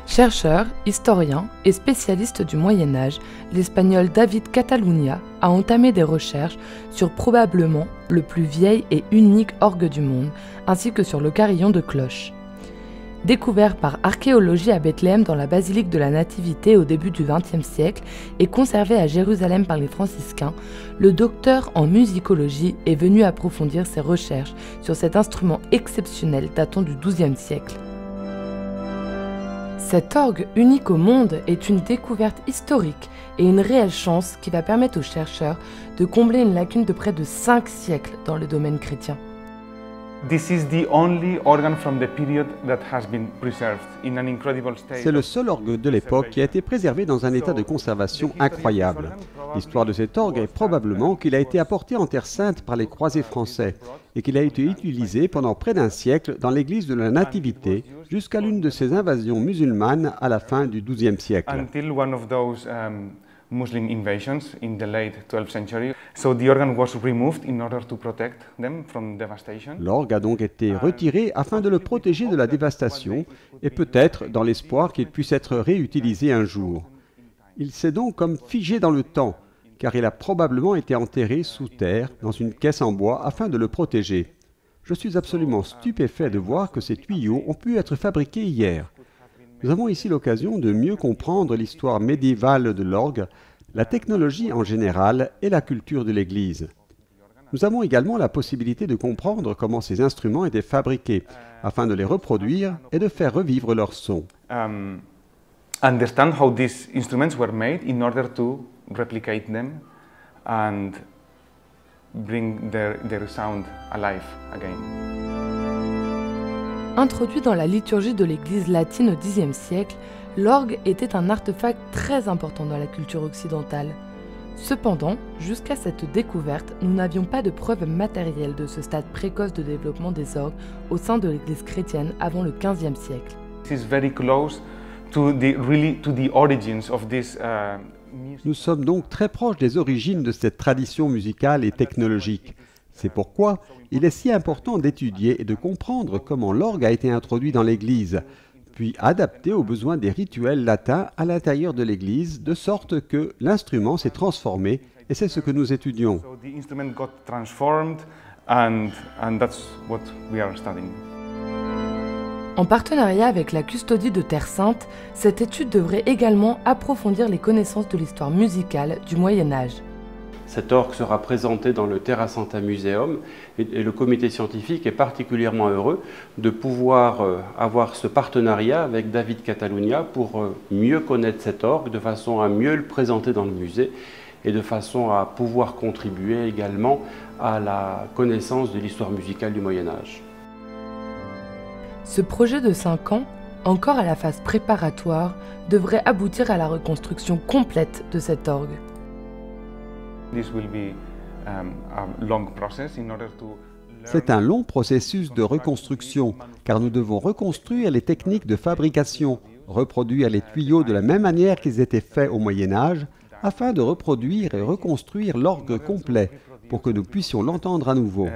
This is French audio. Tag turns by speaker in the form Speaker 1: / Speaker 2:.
Speaker 1: Chercheur, historien et spécialiste du Moyen-Âge, l'Espagnol David Catalunya a entamé des recherches sur probablement le plus vieil et unique orgue du monde, ainsi que sur le carillon de cloche. Découvert par archéologie à Bethléem dans la basilique de la Nativité au début du XXe siècle et conservé à Jérusalem par les franciscains, le docteur en musicologie est venu approfondir ses recherches sur cet instrument exceptionnel datant du XIIe siècle. Cet orgue unique au monde est une découverte historique et une réelle chance qui va permettre aux chercheurs de combler une lacune de près de 5 siècles dans le domaine chrétien.
Speaker 2: C'est le seul orgue de l'époque qui a été préservé dans un état de conservation incroyable. L'histoire de cet orgue est probablement qu'il a été apporté en Terre Sainte par les croisés français et qu'il a été utilisé pendant près d'un siècle dans l'église de la Nativité jusqu'à l'une de ces invasions musulmanes à la fin du XIIe siècle.
Speaker 3: Muslim invasions in the late 12th century. So the organ was removed in order to protect them from devastation.
Speaker 2: L'orgue a donc été retiré afin de le protéger de la dévastation et peut-être dans l'espoir qu'il puisse être réutilisé un jour. Il s'est donc comme figé dans le temps, car il a probablement été enterré sous terre dans une caisse en bois afin de le protéger. Je suis absolument stupéfait de voir que ces tuyaux ont pu être fabriqués hier. Nous avons ici l'occasion de mieux comprendre l'histoire médiévale de l'orgue, la technologie en général et la culture de l'Église. Nous avons également la possibilité de comprendre comment ces instruments étaient fabriqués, afin de les reproduire et de faire revivre leur son.
Speaker 3: Understand how these instruments were made in order to replicate them and bring their sound alive again.
Speaker 1: Introduit dans la liturgie de l'Église latine au Xe siècle, l'orgue était un artefact très important dans la culture occidentale. Cependant, jusqu'à cette découverte, nous n'avions pas de preuves matérielles de ce stade précoce de développement des orgues au sein de l'Église chrétienne avant le XVe siècle.
Speaker 2: Nous sommes donc très proches des origines de cette tradition musicale et technologique. C'est pourquoi il est si important d'étudier et de comprendre comment l'orgue a été introduit dans l'Église, puis adapté aux besoins des rituels latins à l'intérieur de l'Église, de sorte que l'instrument s'est transformé, et c'est ce que nous étudions.
Speaker 1: En partenariat avec la Custodie de Terre Sainte, cette étude devrait également approfondir les connaissances de l'histoire musicale du Moyen-Âge.
Speaker 4: Cet orgue sera présenté dans le Terra Santa Museum et le comité scientifique est particulièrement heureux de pouvoir avoir ce partenariat avec David Catalunya pour mieux connaître cet orgue, de façon à mieux le présenter dans le musée et de façon à pouvoir contribuer également à la connaissance de l'histoire musicale du Moyen-Âge.
Speaker 1: Ce projet de 5 ans, encore à la phase préparatoire, devrait aboutir à la reconstruction complète de cet orgue.
Speaker 2: C'est un long processus de reconstruction, car nous devons reconstruire les techniques de fabrication, reproduire les tuyaux de la même manière qu'ils étaient faits au Moyen-Âge, afin de reproduire et reconstruire l'orgue complet, pour que nous puissions l'entendre à nouveau.